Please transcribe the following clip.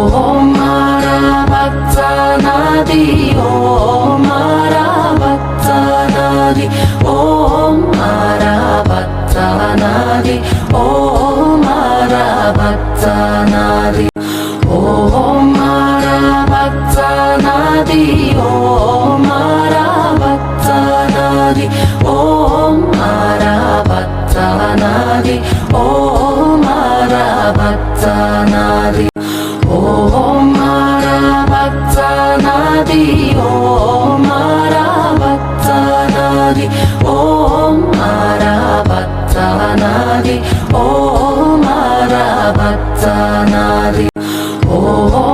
Nadi, Om Arabata Nadi, Om Arabata Nadi, Om Arabata Nadi, Om Arabata Nadi, Om Arabata Nadi, Om Arabata Nadi, Om Arabata Nadi, Om Arabata Nadi, Om Arabata Nadi, Om Arabata Nadi, Om Arabata Nadi, Om